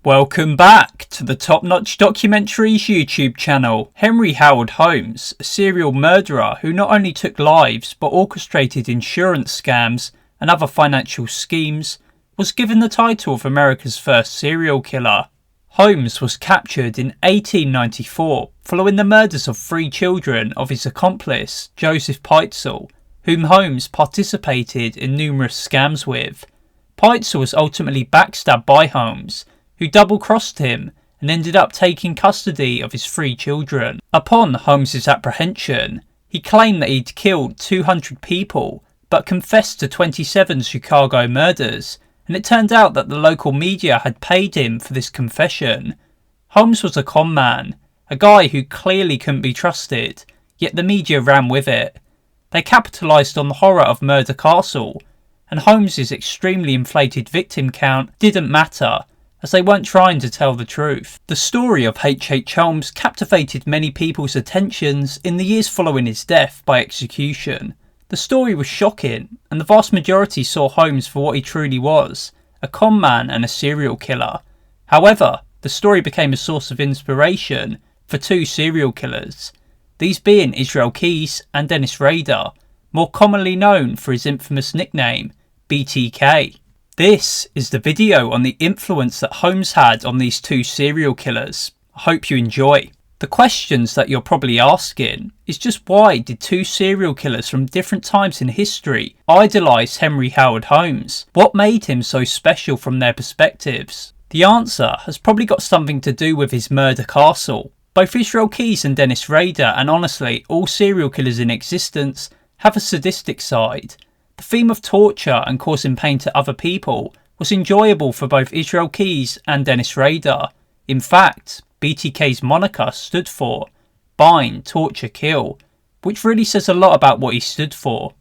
Welcome back to the Top Notch Documentaries YouTube channel. Henry Howard Holmes, a serial murderer who not only took lives but orchestrated insurance scams and other financial schemes, was given the title of America's first serial killer. Holmes was captured in 1894 following the murders of 3 children of his accomplice, Joseph Peitzel, whom Holmes participated in numerous scams with. Peitzel was ultimately backstabbed by Holmes, who double-crossed him and ended up taking custody of his 3 children. Upon Holmes's apprehension, he claimed that he'd killed 200 people but confessed to 27 Chicago murders, and it turned out that the local media had paid him for this confession. Holmes was a con man, a guy who clearly couldn't be trusted, yet the media ran with it. They capitalised on the horror of Murder Castle, and Holmes's extremely inflated victim count didn't matter, as they weren't trying to tell the truth. The story of H.H. Holmes captivated many people's attentions in the years following his death by execution. The story was shocking, and the vast majority saw Holmes for what he truly was, a con man and a serial killer. However, the story became a source of inspiration for 2 serial killers, these being Israel Keyes and Dennis Rader, more commonly known for his infamous nickname, B.T.K. This is the video on the influence that Holmes had on these 2 serial killers. I hope you enjoy. The questions that you're probably asking is just why did 2 serial killers from different times in history idolise Henry Howard Holmes? What made him so special from their perspectives? The answer has probably got something to do with his Murder Castle. Both Israel Keyes and Dennis Rader, and honestly all serial killers in existence, have a sadistic side. The theme of torture and causing pain to other people was enjoyable for both Israel Keyes and Dennis Rader. In fact, BTK's moniker stood for Bind, Torture, Kill, which really says a lot about what he stood for.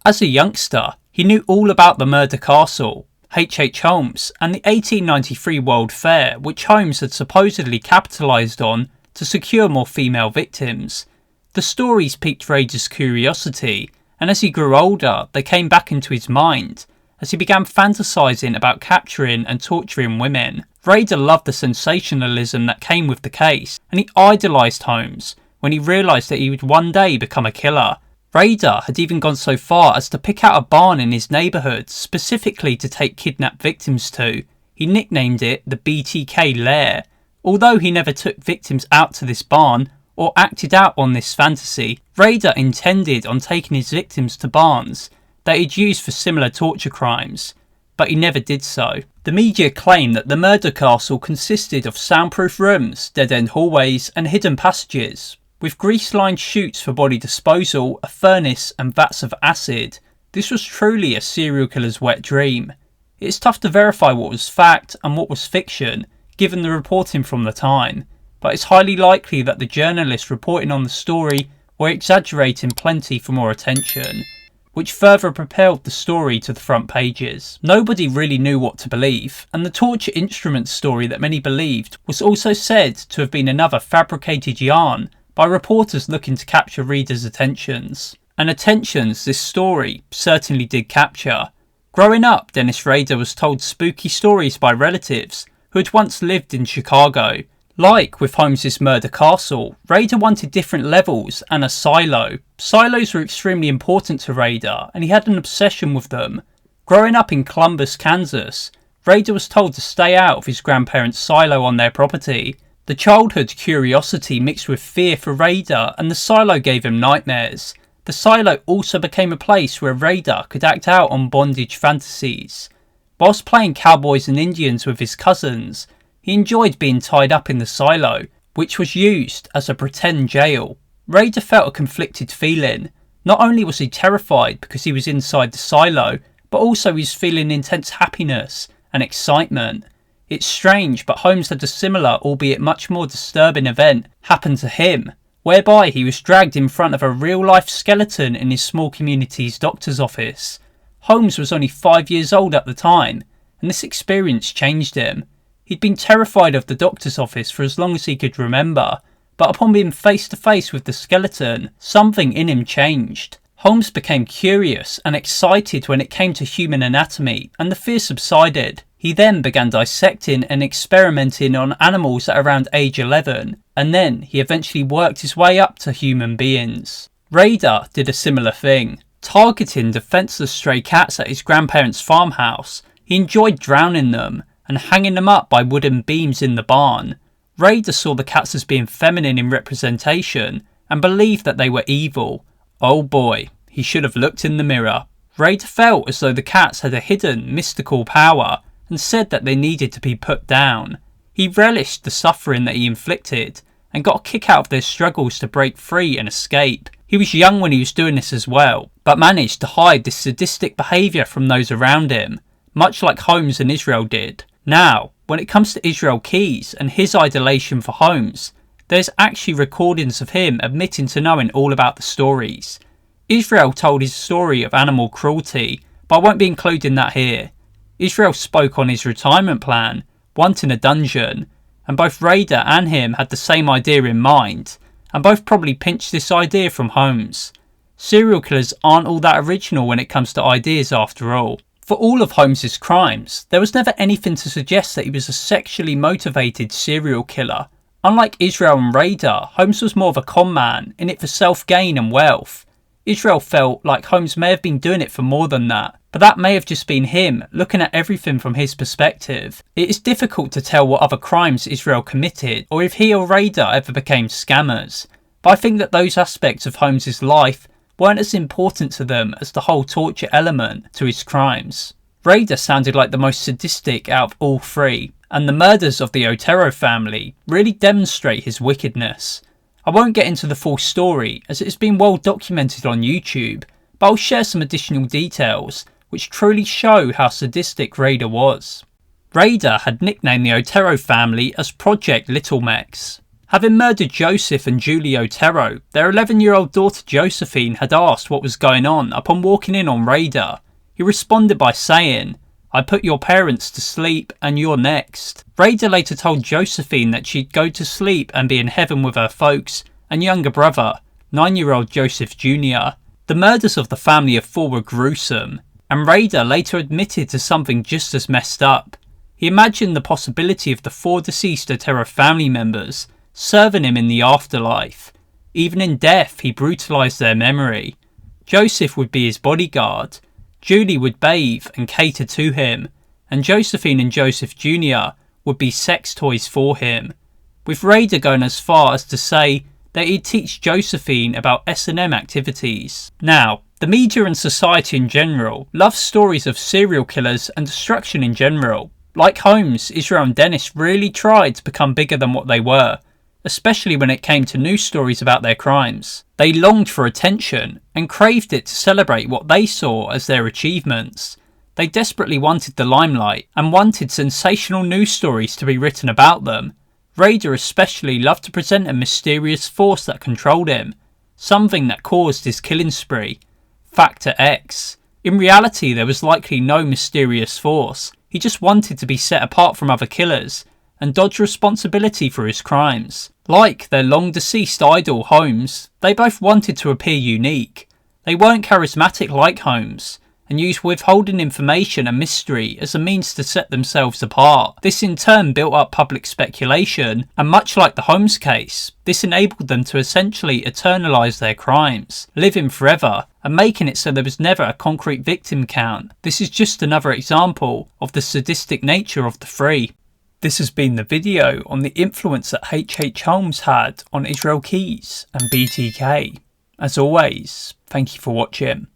As a youngster, he knew all about the Murder Castle, H.H. Holmes, and the 1893 World Fair, which Holmes had supposedly capitalised on to secure more female victims. The stories piqued Rader's curiosity, and as he grew older, they came back into his mind, as he began fantasising about capturing and torturing women. Rader loved the sensationalism that came with the case, and he idolised Holmes when he realised that he would one day become a killer. Rader had even gone so far as to pick out a barn in his neighbourhood specifically to take kidnapped victims to. He nicknamed it the BTK Lair. Although he never took victims out to this barn or acted out on this fantasy, Rader intended on taking his victims to barns that he'd used for similar torture crimes, but he never did so. The media claimed that the Murder Castle consisted of soundproof rooms, dead-end hallways and hidden passages, with grease-lined chutes for body disposal, a furnace and vats of acid. This was truly a serial killer's wet dream. It's tough to verify what was fact and what was fiction, given the reporting from the time, but it's highly likely that the journalists reporting on the story were exaggerating plenty for more attention, which further propelled the story to the front pages. Nobody really knew what to believe, and the torture instrument story that many believed was also said to have been another fabricated yarn by reporters looking to capture readers' attentions. And attentions this story certainly did capture. Growing up, Dennis Rader was told spooky stories by relatives who had once lived in Chicago. Like with Holmes's Murder Castle, Rader wanted different levels and a silo. Silos were extremely important to Rader, and he had an obsession with them. Growing up in Columbus, Kansas, Rader was told to stay out of his grandparents' silo on their property. The childhood curiosity mixed with fear for Rader, and the silo gave him nightmares. The silo also became a place where Rader could act out on bondage fantasies. Whilst playing cowboys and Indians with his cousins, he enjoyed being tied up in the silo, which was used as a pretend jail. Rader felt a conflicted feeling. Not only was he terrified because he was inside the silo, but also he was feeling intense happiness and excitement. It's strange, but Holmes had a similar, albeit much more disturbing event happen to him, whereby he was dragged in front of a real-life skeleton in his small community's doctor's office. Holmes was only 5 years old at the time, and this experience changed him. He'd been terrified of the doctor's office for as long as he could remember, but upon being face to face with the skeleton, something in him changed. Holmes became curious and excited when it came to human anatomy, and the fear subsided. He then began dissecting and experimenting on animals at around age 11, and then he eventually worked his way up to human beings. Rader did a similar thing. Targeting defenceless stray cats at his grandparents' farmhouse, he enjoyed drowning them and hanging them up by wooden beams in the barn. Rader saw the cats as being feminine in representation and believed that they were evil. Oh boy, he should have looked in the mirror. Rader felt as though the cats had a hidden, mystical power and said that they needed to be put down. He relished the suffering that he inflicted and got a kick out of their struggles to break free and escape. He was young when he was doing this as well, but managed to hide this sadistic behaviour from those around him, much like Holmes and Israel did. Now, when it comes to Israel Keyes and his idolation for Holmes, there's actually recordings of him admitting to knowing all about the stories. Israel told his story of animal cruelty, but I won't be including that here. Israel spoke on his retirement plan, wanting a dungeon, and both Rader and him had the same idea in mind, and both probably pinched this idea from Holmes. Serial killers aren't all that original when it comes to ideas after all. For all of Holmes's crimes, there was never anything to suggest that he was a sexually motivated serial killer. Unlike Israel and Rader, Holmes was more of a con man, in it for self-gain and wealth. Israel felt like Holmes may have been doing it for more than that, but that may have just been him looking at everything from his perspective. It is difficult to tell what other crimes Israel committed, or if he or Rader ever became scammers, but I think that those aspects of Holmes's life weren't as important to them as the whole torture element to his crimes. Rader sounded like the most sadistic out of all three, and the murders of the Otero family really demonstrate his wickedness. I won't get into the full story as it has been well documented on YouTube, but I'll share some additional details which truly show how sadistic Rader was. Rader had nicknamed the Otero family as Project Little Mex. Having murdered Joseph and Julie Otero, their 11-year-old daughter Josephine had asked what was going on upon walking in on Rader. He responded by saying, "I put your parents to sleep and you're next." Rader later told Josephine that she'd go to sleep and be in heaven with her folks and younger brother, 9-year-old Joseph Jr. The murders of the family of four were gruesome, and Rader later admitted to something just as messed up. He imagined the possibility of the four deceased Otero family members serving him in the afterlife. Even in death, he brutalised their memory. Joseph would be his bodyguard, Julie would bathe and cater to him, and Josephine and Joseph Jr. would be sex toys for him, with Rader going as far as to say that he'd teach Josephine about S&M activities. Now, the media and society in general love stories of serial killers and destruction in general. Like Holmes, Israel and Dennis really tried to become bigger than what they were, especially when it came to news stories about their crimes. They longed for attention and craved it to celebrate what they saw as their achievements. They desperately wanted the limelight and wanted sensational news stories to be written about them. Rader especially loved to present a mysterious force that controlled him, something that caused his killing spree. Factor X. In reality, there was likely no mysterious force. He just wanted to be set apart from other killers and dodge responsibility for his crimes. Like their long deceased idol Holmes, they both wanted to appear unique. They weren't charismatic like Holmes, and used withholding information and mystery as a means to set themselves apart. This in turn built up public speculation, and much like the Holmes case, this enabled them to essentially eternalise their crimes, living forever, and making it so there was never a concrete victim count. This is just another example of the sadistic nature of the three. This has been the video on the influence that H.H. Holmes had on Israel Keyes and B.T.K. As always, thank you for watching.